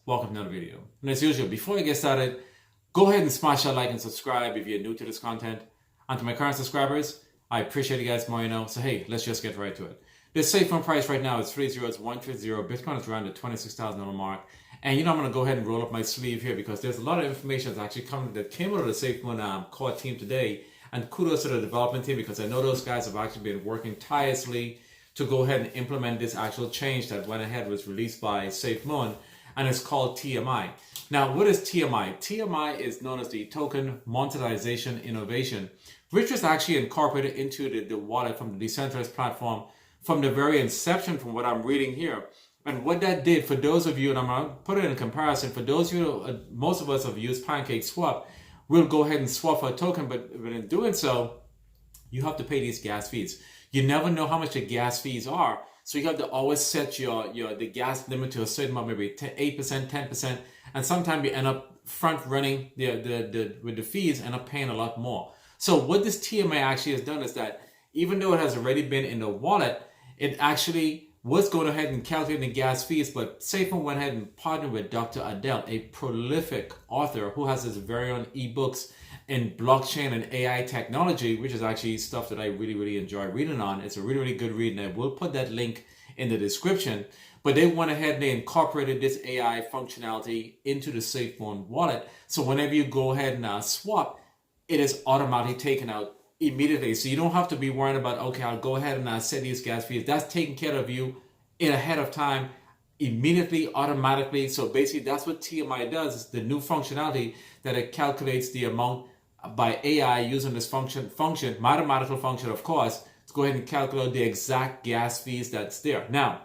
welcome to another video. And as usual, before I get started, go ahead and smash that like and subscribe if you're new to this content. And to my current subscribers, I appreciate you guys more you know. So hey, let's just get right to it. The Safemoon price right now is 130. Bitcoin is around the $26,000 mark. And you know I'm going to go ahead and roll up my sleeve here because there's a lot of information that's actually coming that came out of the Safemoon core team today. And kudos to the development team because I know those guys have actually been working tirelessly to go ahead and implement this actual change that went ahead was released by Safemoon, and it's called TMI. Now, what is TMI? TMI is known as the Token Monetization Innovation, which was actually incorporated into the wallet from the Decentralized platform from the very inception from what I'm reading here. And what that did for those of you, and I'm going to put it in comparison, for those of you, most of us have used PancakeSwap, we'll go ahead and swap for a token, but in doing so, you have to pay these gas fees. You never know how much the gas fees are, so you have to always set the gas limit to a certain amount, maybe 8%, 10%, and sometimes you end up front running with the fees, end up paying a lot more. So what this TMI actually has done is that even though it has already been in the wallet, it actually was going ahead and calculating the gas fees, but Safemoon went ahead and partnered with Dr. Adele, a prolific author who has his very own ebooks in blockchain and AI technology, which is actually stuff that I really enjoy reading on. It's a really good read, and I will put that link in the description. But they went ahead and they incorporated this AI functionality into the Safemoon wallet. So whenever you go ahead and swap, it is automatically taken out immediately. So you don't have to be worried about, okay, I'll go ahead and set these gas fees. That's taken care of you in ahead of time, immediately, automatically. So basically that's what TMI does. It's the new functionality that it calculates the amount by AI using this function, mathematical function, of course, to go ahead and calculate the exact gas fees that's there. Now,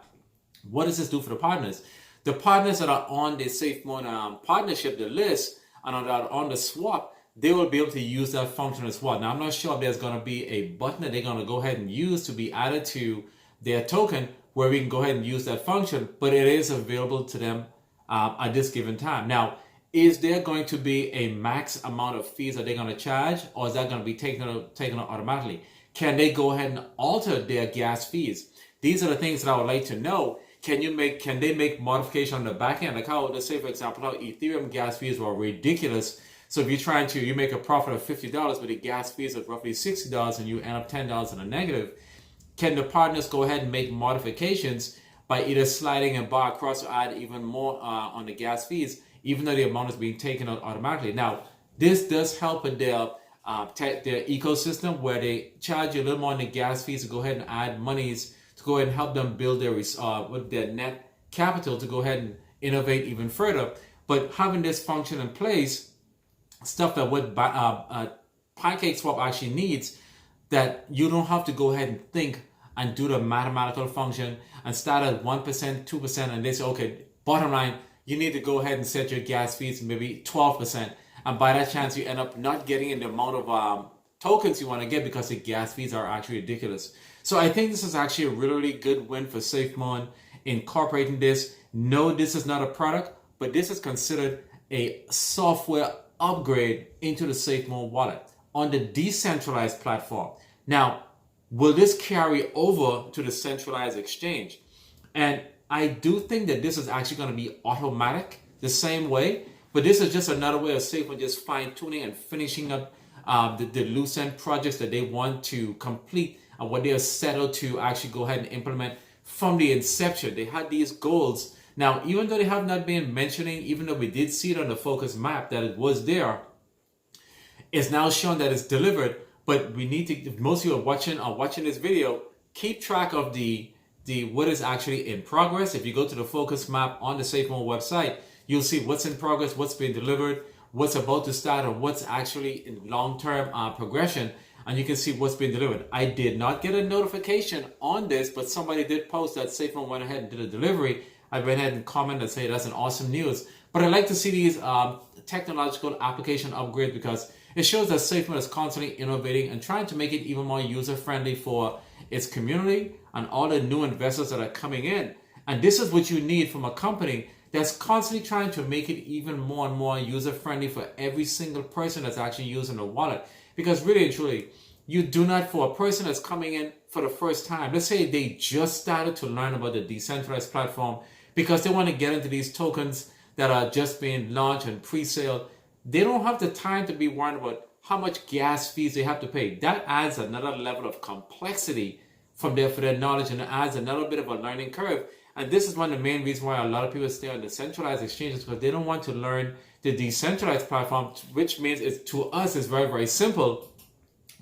what does this do for the partners? The partners that are on the Safemoon partnership, the list, and are on the swap, they will be able to use that function as well. Now, I'm not sure if there's going to be a button that they're going to go ahead and use to be added to their token where we can go ahead and use that function, but it is available to them at this given time. Now, is there going to be a max amount of fees that they're going to charge, or is that going to be taken out automatically? Can they go ahead and alter their gas fees? These are the things that I would like to know. Can they make modification on the back end? Like how, let's say for example, how Ethereum gas fees were ridiculous. So if you're trying to, you make a profit of $50, but the gas fees are roughly $60 and you end up $10 in a negative, can the partners go ahead and make modifications by either sliding a bar across or add even more on the gas fees, even though the amount is being taken out automatically? Now, this does help with their ecosystem where they charge you a little more on the gas fees to go ahead and add monies to go ahead and help them build their with their net capital to go ahead and innovate even further. But having this function in place, stuff that what PancakeSwap actually needs, that you don't have to go ahead and think and do the mathematical function and start at 1%, 2%, and they say, okay, bottom line, you need to go ahead and set your gas fees maybe 12%. And by that chance, you end up not getting in the amount of tokens you want to get because the gas fees are actually ridiculous. So I think this is actually a really good win for Safemoon incorporating this. No, this is not a product, but this is considered a software upgrade into the Safemoon wallet on the decentralized platform. Now, will this carry over to the centralized exchange? And I do think that this is actually going to be automatic the same way, but this is just another way of Safemoon just fine-tuning and finishing up the loose end projects that they want to complete and what they are settled to actually go ahead and implement from the inception. They had these goals. Now, even though they have not been mentioning, even though we did see it on the focus map that it was there, it's now shown that it's delivered. But we need to, if most of you are watching this video, keep track of the what is actually in progress. If you go to the focus map on the Safemoon website, you'll see what's in progress, what's been delivered, what's about to start, and what's actually in long-term progression. And you can see what's been delivered. I did not get a notification on this, but somebody did post that Safemoon went ahead and did a delivery. I went ahead and commented and say that's an awesome news. But I like to see these technological application upgrades because it shows that Safemoon is constantly innovating and trying to make it even more user-friendly for its community and all the new investors that are coming in. And this is what you need from a company that's constantly trying to make it even more and more user-friendly for every single person that's actually using the wallet. Because really and truly, you do not, for a person that's coming in for the first time, let's say they just started to learn about the decentralized platform because they want to get into these tokens that are just being launched and pre-sale, they don't have the time to be worried about how much gas fees they have to pay. That adds another level of complexity for their knowledge, and it adds another bit of a learning curve. And this is one of the main reasons why a lot of people stay on the centralized exchanges, because they don't want to learn the decentralized platform, which means to us it's very, very simple.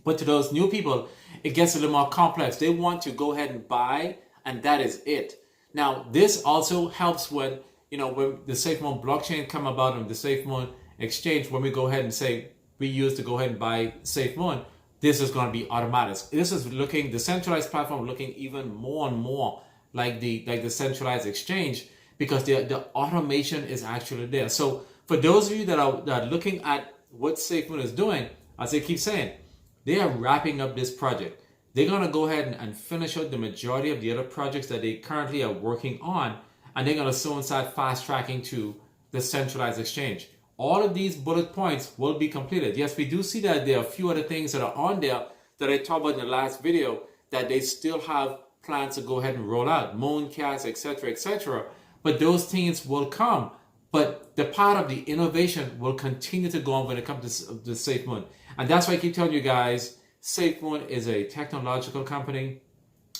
But to those new people, it gets a little more complex. They want to go ahead and buy, and that is it. Now, this also helps when the Safemoon blockchain come about and the Safemoon exchange, when we go ahead and say we use to go ahead and buy Safemoon, this is going to be automatic. This is looking, the centralized platform looking even more and more like the centralized exchange, because the automation is actually there. So for those of you that are looking at what Safemoon is doing, as I keep saying, they are wrapping up this project. They're going to go ahead and finish out the majority of the other projects that they currently are working on, and they're going to soon start fast tracking to the centralized exchange. All of these bullet points will be completed. Yes, we do see that there are a few other things that are on there that I talked about in the last video that they still have plans to go ahead and roll out, Mooncast, etc., etc. But those things will come. But the part of the innovation will continue to go on when it comes to Safemoon. And that's why I keep telling you guys, Safemoon is a technological company.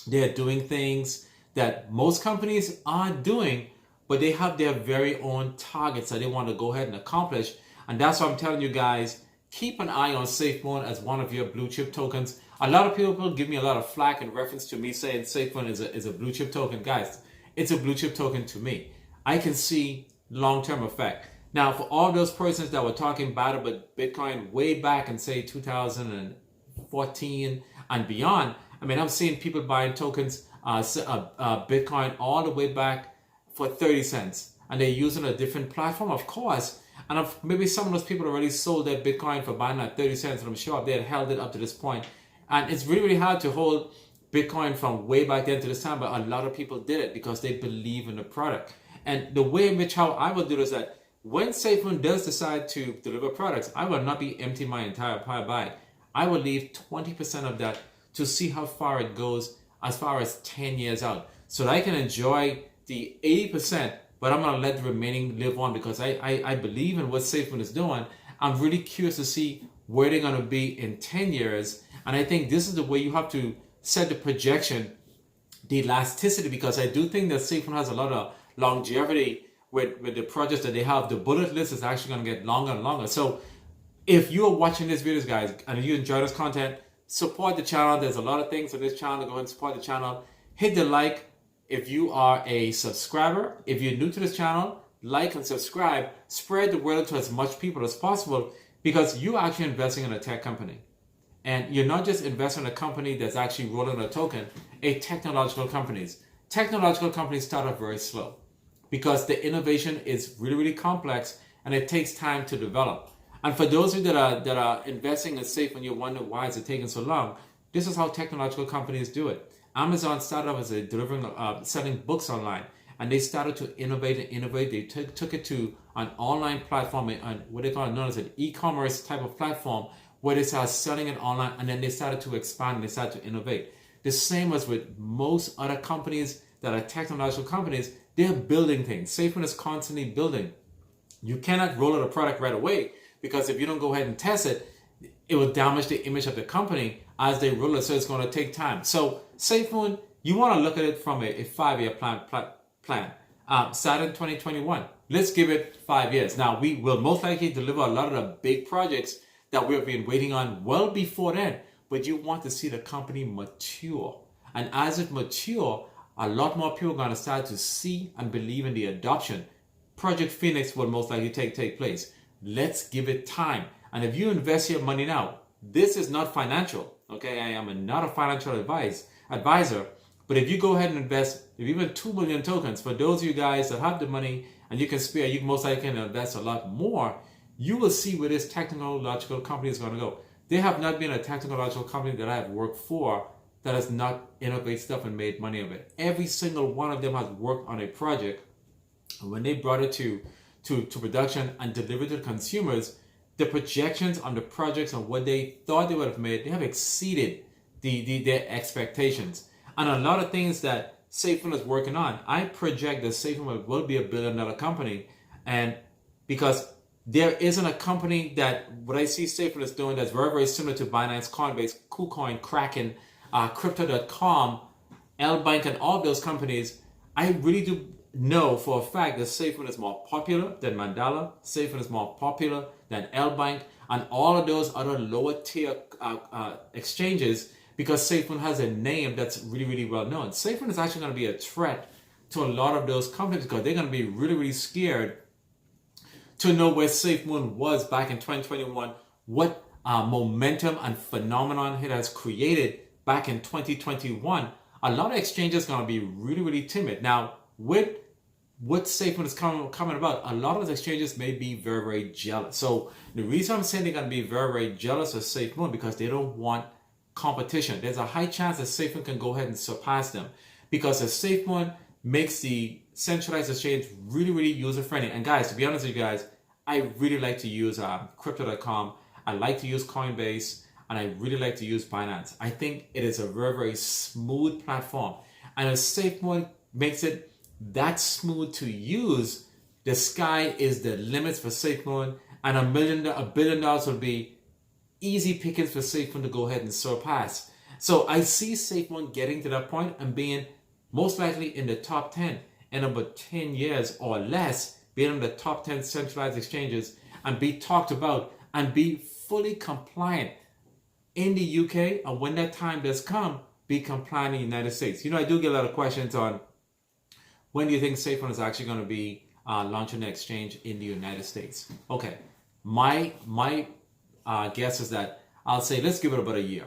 They're doing things that most companies aren't doing, but they have their very own targets that they want to go ahead and accomplish. And that's why I'm telling you guys, keep an eye on Safemoon as one of your blue chip tokens. A lot of people give me a lot of flack in reference to me saying Safemoon is a blue chip token. Guys, it's a blue chip token to me. I can see long-term effect. Now, for all those persons that were talking bad about Bitcoin way back in, say, 2014 and beyond, I mean, I'm seeing people buying tokens, Bitcoin all the way back for 30 cents. And they're using a different platform, of course. And maybe some of those people already sold their Bitcoin for buying at 30 cents. And I'm sure they had held it up to this point. And it's really, really hard to hold Bitcoin from way back then to this time. But a lot of people did it because they believe in the product. And the way in which how I will do this is that when Safemoon does decide to deliver products, I will not be empty my entire pie bag. I will leave 20% of that to see how far it goes as far as 10 years out, so that I can enjoy the 80%, but I'm going to let the remaining live on, because I believe in what Safemoon is doing. I'm really curious to see where they're going to be in 10 years. And I think this is the way you have to set the projection, the elasticity, because I do think that Safemoon has a lot of longevity with the projects that they have. The bullet list is actually going to get longer and longer. So if you are watching these videos, guys, and you enjoy this content, support the channel. There's a lot of things on this channel. Go ahead and support the channel. Hit the like if you are a subscriber. If you're new to this channel, like and subscribe. Spread the word to as much people as possible, because you're actually investing in a tech company. And you're not just investing in a company that's actually rolling a token, a technological companies. Technological companies start off very slow because the innovation is really, really complex and it takes time to develop. And for those of you that are investing in Safemoon, you wonder why is it taking so long, this is how technological companies do it. Amazon started off as selling books online, and they started to innovate and innovate. They took it to an online platform, and what they call known as an e-commerce type of platform, where they started selling it online, and then they started to expand and they started to innovate. The same as with most other companies that are technological companies, they're building things. Safemoon is constantly building. You cannot roll out a product right away, because if you don't go ahead and test it, it will damage the image of the company as they roll it. So it's going to take time. So Safemoon, you want to look at it from a 5-year plan. Started in 2021. Let's give it 5 years. Now, we will most likely deliver a lot of the big projects that we've been waiting on well before then. But you want to see the company mature. And as it mature, a lot more people are going to start to see and believe in the adoption. Project Phoenix will most likely take place. Let's give it time. And if you invest your money now, this is not financial. Okay, I am not a financial advisor. But if you go ahead and invest, if even 2 million tokens, for those of you guys that have the money and you can spare, you most likely can invest a lot more. You will see where this technological company is going to go. There have not been a technological company that I have worked for that has not innovated stuff and made money of it. Every single one of them has worked on a project, and when they brought it to production and delivered to consumers, the projections on the projects and what they thought they would have made, they have exceeded their expectations. And a lot of things that Safemoon is working on, I project that Safemoon will be $1 billion company. And because there isn't a company that what I see Safemoon is doing that's very, very similar to Binance, Coinbase, KuCoin, Kraken, Crypto.com, L-Bank, and all those companies. I really do know for a fact that Safemoon is more popular than Mandala. Safemoon is more popular than L-Bank and all of those other lower tier exchanges, because Safemoon has a name that's really, really well known. Safemoon is actually going to be a threat to a lot of those companies because they're going to be really, really scared to know where Safemoon was back in 2021, what momentum and phenomenon it has created back in 2021. A lot of exchanges are going to be really, really timid. Now, with what Safemoon is coming about, a lot of those exchanges may be very, very jealous. So the reason I'm saying they're going to be very, very jealous of Safemoon because they don't want competition. There's a high chance that Safemoon can go ahead and surpass them because if Safemoon makes the centralized exchange really, really user-friendly. And guys, to be honest with you guys, I really like to use Crypto.com. I like to use Coinbase, and I really like to use Binance. I think it is a very, very smooth platform. And if Safemoon makes it that smooth to use, the sky is the limits for Safemoon, and $1 billion would be easy pickings for Safemoon to go ahead and surpass. So I see Safemoon getting to that point and being most likely in the top 10 in about 10 years or less, being in the top 10 centralized exchanges and be talked about and be fully compliant in the UK. And when that time does come, be compliant in the United States. You know, I do get a lot of questions on when do you think Safemoon is actually going to be launching an exchange in the United States? Okay, my guess is that I'll say let's give it about a year,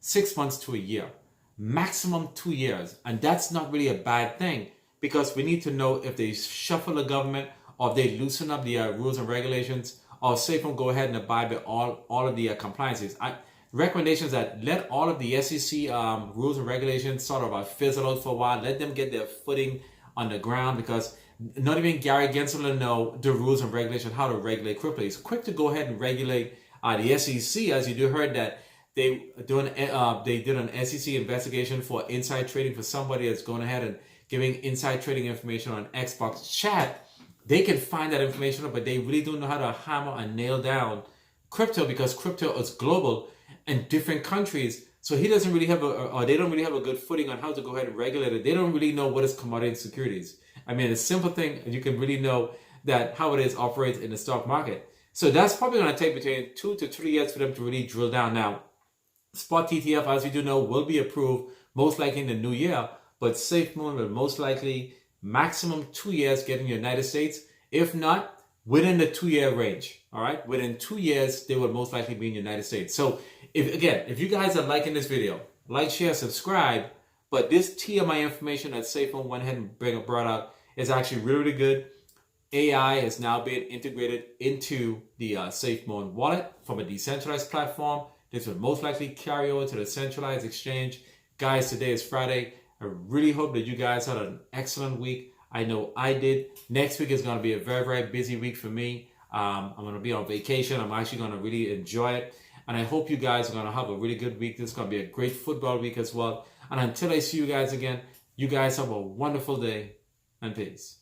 6 months to a year. Maximum 2 years. And that's not really a bad thing because we need to know if they shuffle the government or if they loosen up the rules and regulations or Safemoon go ahead and abide by all of the compliances. Recommendations that let all of the SEC rules and regulations sort of fizzle out for a while. Let them get their footing on the ground because not even Gary Gensler will know the rules and regulations, how to regulate crypto. He's quick to go ahead and regulate the SEC, as you do heard that they did an SEC investigation for inside trading for somebody that's going ahead and giving inside trading information on Xbox chat. They can find that information, but they really don't know how to hammer and nail down crypto because crypto is global in different countries. So he doesn't really have or they don't really have a good footing on how to go ahead and regulate it. They don't really know what is commodity securities. I mean, a simple thing, you can really know that how it is operates in the stock market. So that's probably going to take between 2 to 3 years for them to really drill down. Now, Spot TTF, as you do know, will be approved most likely in the new year, but Safemoon will most likely maximum 2 years get in the United States. If not, within the 2 year range. All right, within 2 years, they will most likely be in the United States. So if you guys are liking this video, like, share, subscribe. But this TMI information that Safemoon went ahead and brought out is actually really, really good. AI is now being integrated into the Safemoon wallet from a decentralized platform. This will most likely carry over to the centralized exchange. Guys, today is Friday. I really hope that you guys had an excellent week. I know I did. Next week is going to be a very, very busy week for me. I'm going to be on vacation. I'm actually going to really enjoy it. And I hope you guys are going to have a really good week. This is going to be a great football week as well. And until I see you guys again, you guys have a wonderful day and peace.